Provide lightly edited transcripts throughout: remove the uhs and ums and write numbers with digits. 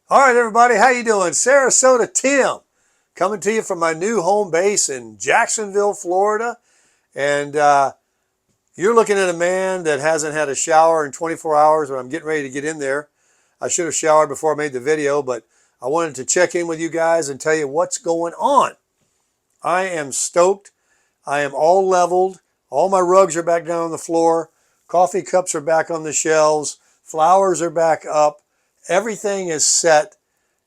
All right, everybody, how you doing? Sarasota Tim, coming to you from my new home base in Jacksonville, Florida. And you're looking at a man that hasn't had a shower in 24 hours, and I'm getting ready to get in there. I should have showered before I made the video, but I wanted to check in with you guys and tell you what's going on. I am stoked. I am all leveled. All my rugs are back down on the floor. Coffee cups are back on the shelves. Flowers are back up. Everything is set.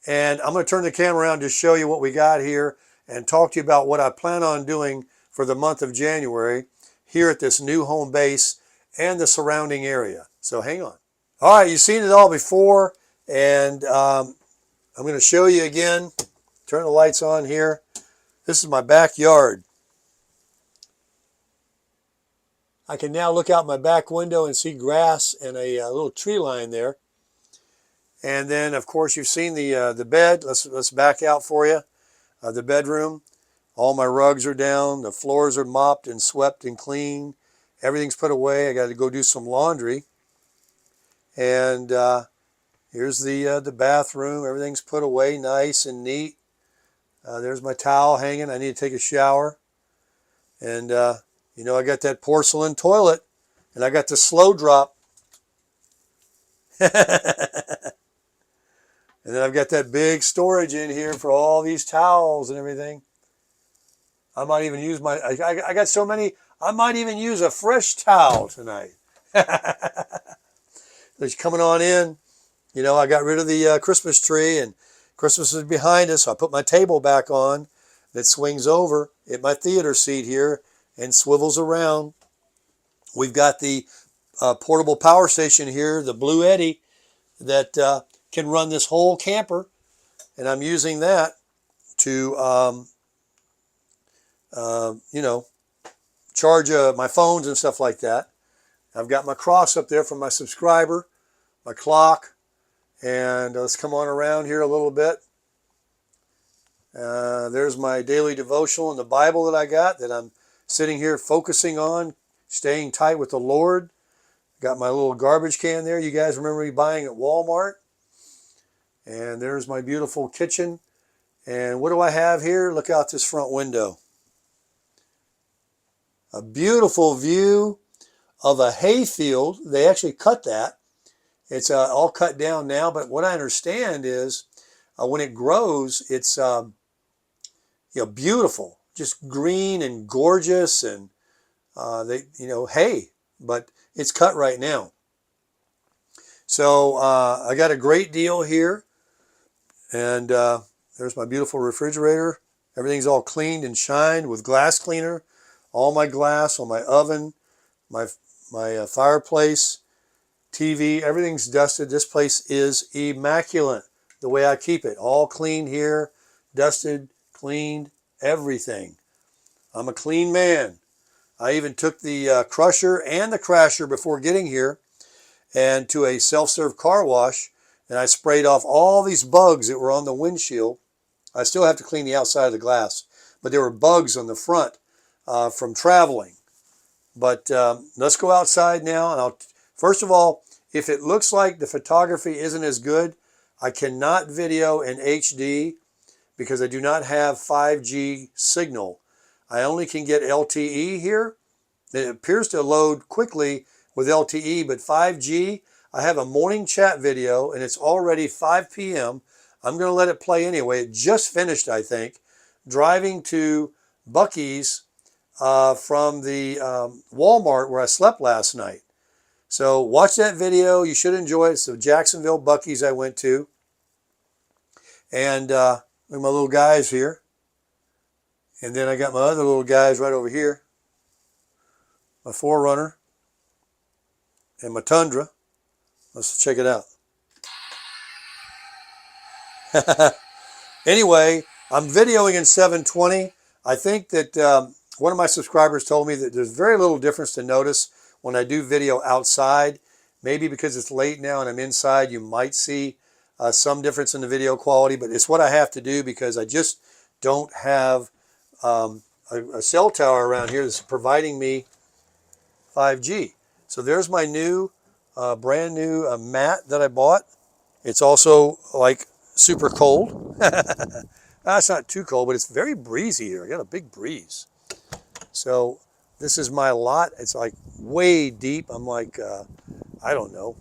And I'm going to turn the camera around to show you what we got here and talk to you about what I plan on doing for the month of January here at this new home base and the surrounding area. So hang on. All right, you've seen it all before, and I'm going to show you again. Turn the lights on here. This is my backyard. I can now look out my back window and see grass and a little tree line there. And then, of course, you've seen the bed. Let's back out for you. The bedroom. All my rugs are down. The floors are mopped and swept and clean. Everything's put away. I got to go do some laundry. And here's the bathroom. Everything's put away, nice and neat. There's my towel hanging. I need to take a shower. And you know, I got that porcelain toilet, and I got the slow drop. And then I've got that big storage in here for all these towels and everything. I might even use I got so many, I might even use a fresh towel tonight. It's coming on in. You know, I got rid of the Christmas tree, and Christmas is behind us. So I put my table back on that swings over at my theater seat here and swivels around. We've got the portable power station here, the Blue Eddy, that can run this whole camper, and I'm using that to, you know, charge my phones and stuff like that. I've got my cross up there from my subscriber, my clock, and let's come on around here a little bit. There's my daily devotional and the Bible that I got that I'm sitting here focusing on, staying tight with the Lord. Got my little garbage can there. You guys remember me buying at Walmart. And there's my beautiful kitchen. And what do I have here? Look out this front window. A beautiful view of a hay field. They actually cut that. It's all cut down now. But what I understand is when it grows, it's you know, beautiful, just green and gorgeous, and hay. But it's cut right now. So I got a great deal here. And there's my beautiful refrigerator. Everything's all cleaned and shined with glass cleaner. All my glass on my oven, my fireplace, TV, everything's dusted. This place is immaculate the way I keep it. All clean here, dusted, cleaned, everything. I'm a clean man. I even took the crusher and the crasher before getting here and to a self-serve car wash, and I sprayed off all these bugs that were on the windshield. I still have to clean the outside of the glass, but there were bugs on the front from traveling. But let's go outside now, and first of all, if it looks like the photography isn't as good, I cannot video in HD because I do not have 5G signal. I only can get LTE here. It appears to load quickly with LTE, but 5G, I have a morning chat video, and it's already 5 p.m. I'm going to let it play anyway. It just finished, I think, driving to Buc-ee's from the Walmart where I slept last night. So watch that video. You should enjoy it. It's the Jacksonville Buc-ee's I went to. And look at my little guys here. And then I got my other little guys right over here. My 4Runner and my Tundra. Let's check it out. Anyway, I'm videoing in 720. I think that one of my subscribers told me that there's very little difference to notice when I do video outside. Maybe because it's late now and I'm inside, you might see some difference in the video quality, but it's what I have to do because I just don't have a cell tower around here that's providing me 5G. So there's my new, brand new mat that I bought. It's also like super cold. It's not too cold, but it's very breezy here. I got a big breeze. So this is my lot. It's like way deep. I'm like, I don't know,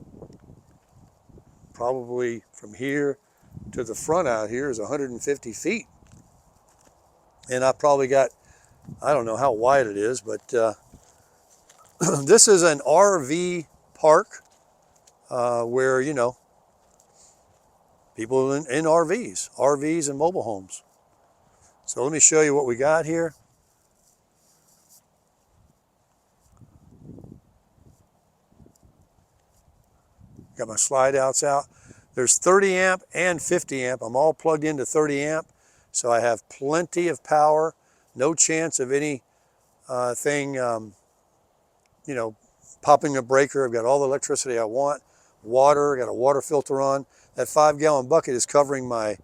probably from here to the front out here is 150 feet. And I probably got, I don't know how wide it is, but this is an RV park where, you know, people in RVs and mobile homes. So let me show you what we got here. Got my slide outs out. There's 30 amp and 50 amp. I'm all plugged into 30 amp. So I have plenty of power. No chance of any thing, you know, popping a breaker. I've got all the electricity I want. Water, I got a water filter on. That 5-gallon bucket is covering my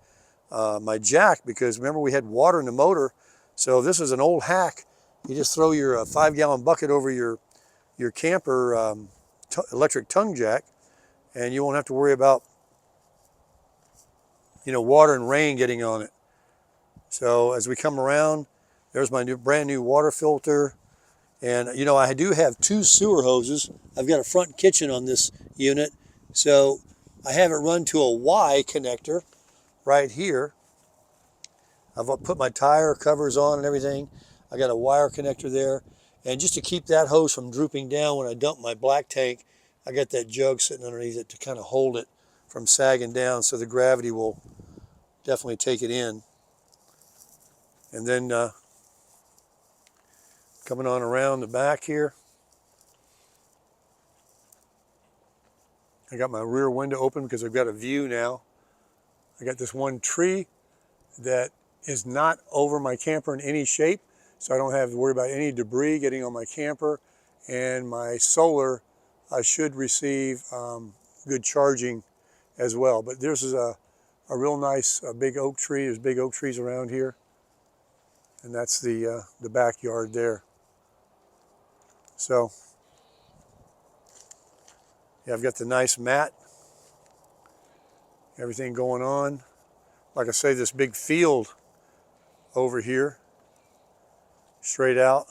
my jack, because remember we had water in the motor. So this is an old hack. You just throw your 5-gallon bucket over your camper electric tongue jack, and you won't have to worry about, you know, water and rain getting on it. So as we come around, there's my brand new water filter. And, you know, I do have 2 sewer hoses. I've got a front kitchen on this unit. So I have it run to a Y connector right here. I've put my tire covers on and everything. I got a wire connector there. And just to keep that hose from drooping down when I dump my black tank, I got that jug sitting underneath it to kind of hold it from sagging down, so the gravity will definitely take it in. And then coming on around the back here, I got my rear window open because I've got a view now. I got this one tree that is not over my camper in any shape, so I don't have to worry about any debris getting on my camper. And my solar, I should receive good charging as well. But this is a real nice big oak tree. There's big oak trees around here. And that's the backyard there. So, yeah, I've got the nice mat, everything going on. Like I say, this big field over here, straight out.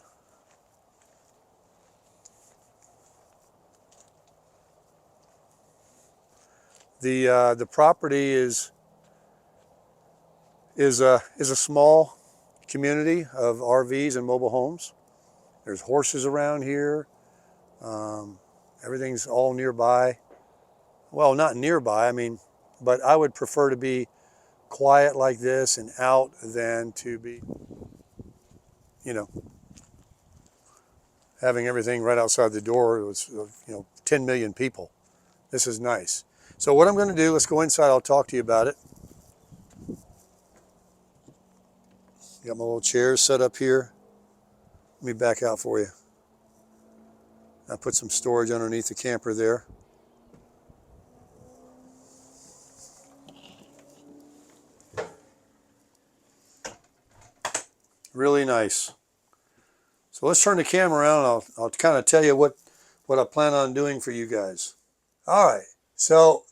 The property is a small community of RVs and mobile homes. There's horses around here. Everything's all nearby. Well, not nearby, I mean, but I would prefer to be quiet like this and out than to be, you know, having everything right outside the door. It was, you know, 10 million people. This is nice. So what I'm going to do, let's go inside. I'll talk to you about it. Got my little chairs set up here. Let me back out for you. I put some storage underneath the camper there. Really nice. So let's turn the camera around. I'll kind of tell you what I plan on doing for you guys. All right. So,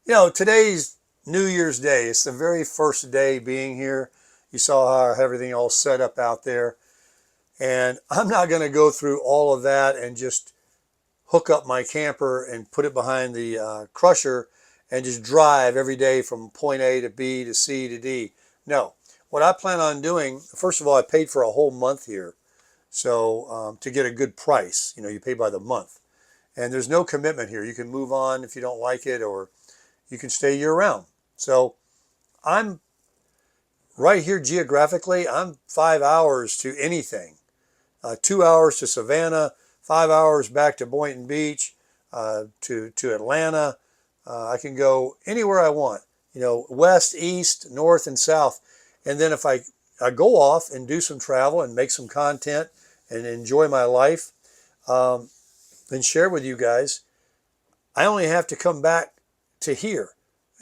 you know, today's New Year's Day. It's the very first day being here. You saw how everything all set up out there. And I'm not going to go through all of that and just hook up my camper and put it behind the crusher and just drive every day from point A to B to C to D. No. What I plan on doing, first of all, I paid for a whole month here. So to get a good price, you know, you pay by the month. And there's no commitment here. You can move on if you don't like it, or you can stay year round. So I'm right here geographically, I'm 5 hours to anything. 2 hours to Savannah, 5 hours back to Boynton Beach, to Atlanta. I can go anywhere I want, you know, west, east, north, and south. And then if I go off and do some travel and make some content and enjoy my life, and share with you guys, I only have to come back to here.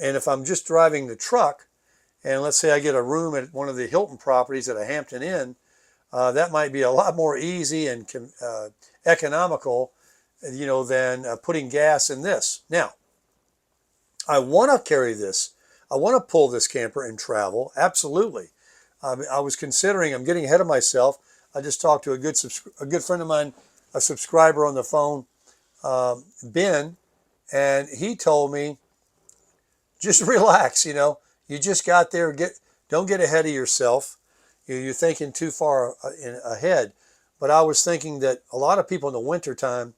And if I'm just driving the truck, and let's say I get a room at one of the Hilton properties at a Hampton Inn, that might be a lot more easy and economical, you know, than putting gas in this. Now, I want to carry this I want to pull this camper and travel. Absolutely. I was considering, I'm getting ahead of myself. I just talked to a good friend of mine, a subscriber on the phone, Ben, and he told me, just relax, you just got there. Don't get ahead of yourself. You're thinking too far ahead. But I was thinking that a lot of people in the wintertime,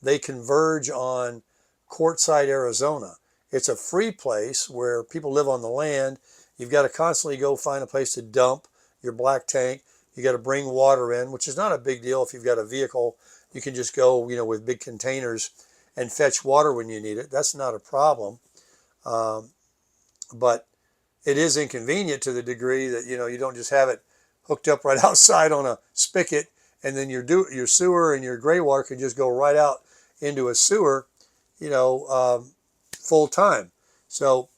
they converge on Quartzsite, Arizona. It's a free place where people live on the land. You've got to constantly go find a place to dump your black tank. You got to bring water in, which is not a big deal if you've got a vehicle. You can just go, with big containers and fetch water when you need it. That's not a problem. But it is inconvenient to the degree that, you don't just have it hooked up right outside on a spigot, and then your sewer and your gray water can just go right out into a sewer, full time. So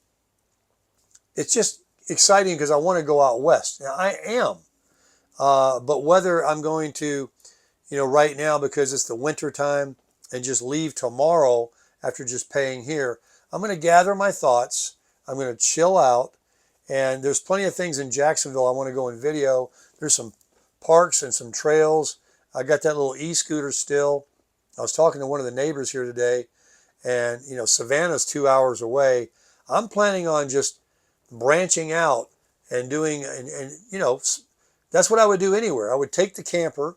it's just exciting because I want to go out west. Now I am, but whether I'm going to, right now because it's the winter time and just leave tomorrow after just paying here, I'm going to gather my thoughts. I'm going to chill out. And there's plenty of things in Jacksonville I want to go and video. There's some parks and some trails. I got that little e-scooter still. I was talking to one of the neighbors here today, and Savannah's 2 hours away. I'm planning on just branching out and doing, and that's what I would do anywhere. I would take the camper,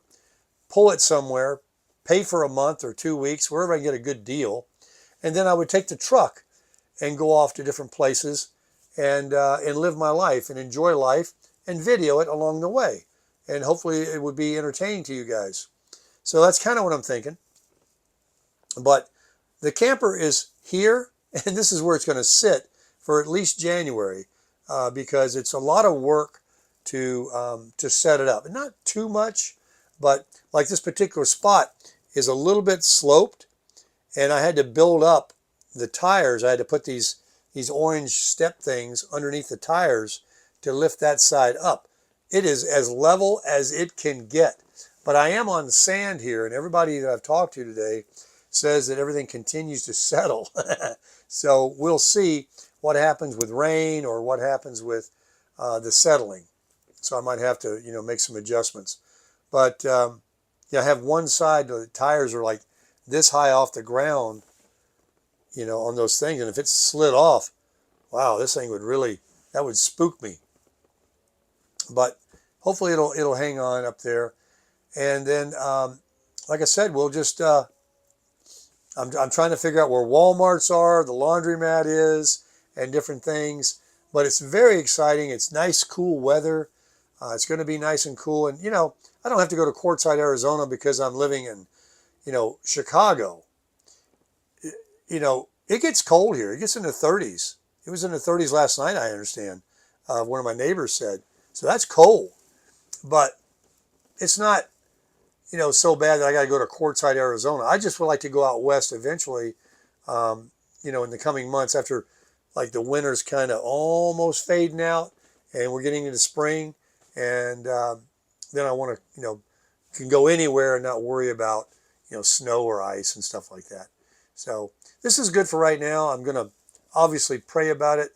pull it somewhere, pay for a month or 2 weeks, wherever I can get a good deal, and then I would take the truck and go off to different places and live my life and enjoy life and video it along the way. And hopefully it would be entertaining to you guys. So that's kind of what I'm thinking. But the camper is here, and this is where it's going to sit for at least January, because it's a lot of work to set it up. And not too much, but like this particular spot is a little bit sloped, and I had to build up the tires. I had to put these orange step things underneath the tires to lift that side up. It is as level as it can get. But I am on sand here, and everybody that I've talked to today says that everything continues to settle. So we'll see what happens with rain or what happens with the settling. So I might have to, make some adjustments. But I have one side, the tires are like this high off the ground, on those things. And if it slid off, wow, this thing that would spook me. But hopefully it'll hang on up there. And then, like I said, we'll just, I'm trying to figure out where Walmarts are, the laundromat is, and different things. But it's very exciting. It's nice, cool weather. It's going to be nice and cool. And, I don't have to go to Quartzsite, Arizona because I'm living in, Chicago. It gets cold here. It gets in the 30s. It was in the 30s last night, I understand. One of my neighbors said. So that's cold. But it's not, so bad that I got to go to Quartzsite, Arizona. I just would like to go out west eventually, in the coming months after, like, the winter's kind of almost fading out and we're getting into spring. And then I want to, can go anywhere and not worry about, snow or ice and stuff like that. So this is good for right now. I'm going to obviously pray about it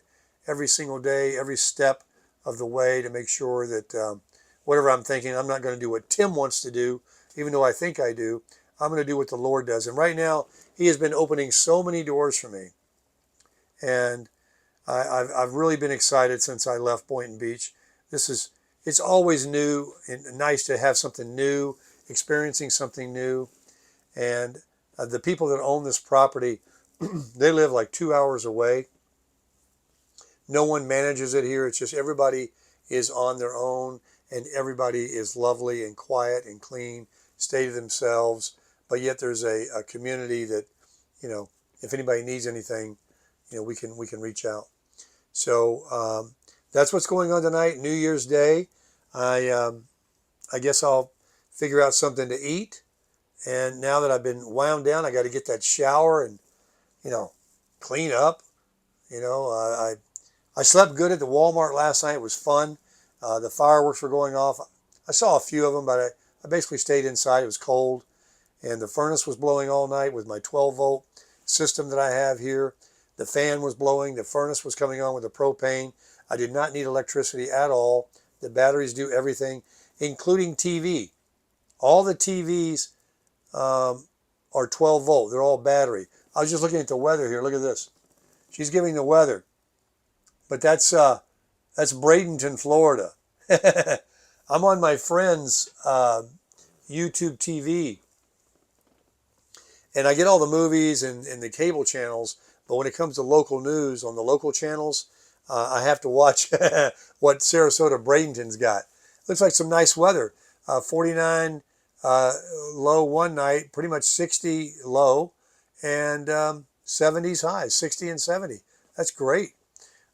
every single day, every step of the way to make sure that whatever I'm thinking, I'm not going to do what Tim wants to do, even though I think I do. I'm going to do what the Lord does. And right now, he has been opening so many doors for me. And I've really been excited since I left Boynton Beach. It's always new and nice to have something new, experiencing something new. And the people that own this property, they live like 2 hours away. No one manages it here. It's just everybody is on their own, and everybody is lovely and quiet and clean, stay to themselves. But yet there's a community that, if anybody needs anything, we can reach out. So that's what's going on tonight, New Year's Day. I guess I'll figure out something to eat. And now that I've been wound down, I got to get that shower and, clean up. I slept good at the Walmart last night. It was fun. The fireworks were going off. I saw a few of them, but I basically stayed inside. It was cold. And the furnace was blowing all night with my 12-volt system that I have here. The fan was blowing. The furnace was coming on with the propane. I did not need electricity at all. The batteries do everything, including TV. All the TVs are 12 volt. They're all battery. I was just looking at the weather here. Look at this. She's giving the weather. But that's Bradenton, Florida. I'm on my friend's YouTube TV. And I get all the movies and the cable channels. But when it comes to local news on the local channels, I have to watch what Sarasota Bradenton's got. Looks like some nice weather. 49 low one night, pretty much 60 low, and 70s highs, 60 and 70. That's great.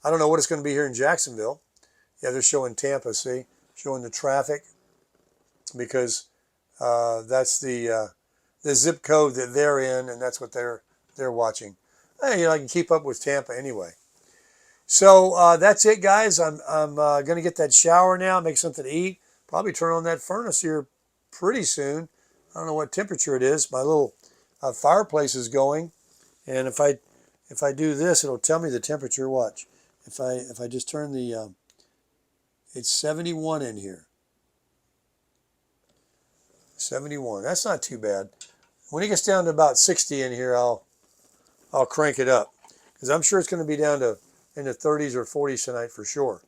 I don't know what it's going to be here in Jacksonville. Yeah, they're showing Tampa, see? Showing the traffic because that's the zip code that they're in, and that's what they're watching. Hey, I can keep up with Tampa anyway. So that's it, guys. I'm going to get that shower now, make something to eat. Probably turn on that furnace here pretty soon. I don't know what temperature it is. My little fireplace is going, and if I do this, it'll tell me the temperature. Watch. If I just turn the it's 71 in here. 71. That's not too bad. When it gets down to about 60 in here, I'll crank it up because I'm sure it's going to be down to in the 30s or 40s tonight for sure.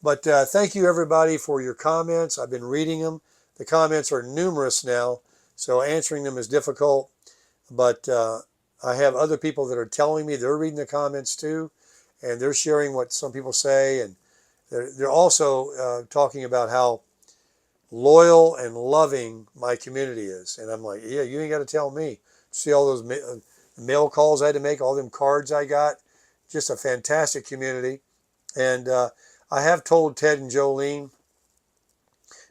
But thank you everybody for your comments. I've been reading them. The comments are numerous now, so answering them is difficult. But I have other people that are telling me they're reading the comments too, and they're sharing what some people say, and they're also talking about how loyal and loving my community is. And I'm like, yeah, you ain't got to tell me. See all those mail calls I had to make, all them cards I got. Just a fantastic community. And I have told Ted and Jolene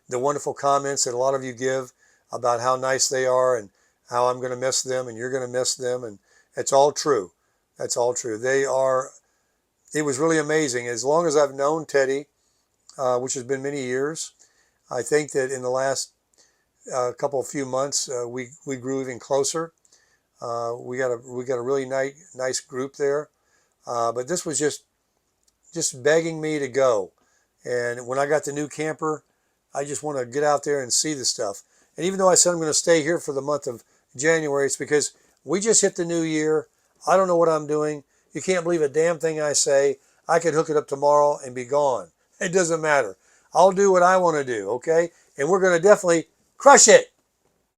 the wonderful comments that a lot of you give about how nice they are and how I'm going to miss them and you're going to miss them. And it's all true. That's all true. It was really amazing. As long as I've known Teddy, which has been many years, I think that in the last few months, we grew even closer. We got a really nice group there. But this was just begging me to go. And when I got the new camper, I just want to get out there and see the stuff. And even though I said I'm going to stay here for the month of January, it's because we just hit the new year. I don't know what I'm doing. You can't believe a damn thing I say. I could hook it up tomorrow and be gone. It doesn't matter. I'll do what I want to do, okay? And we're going to definitely crush it.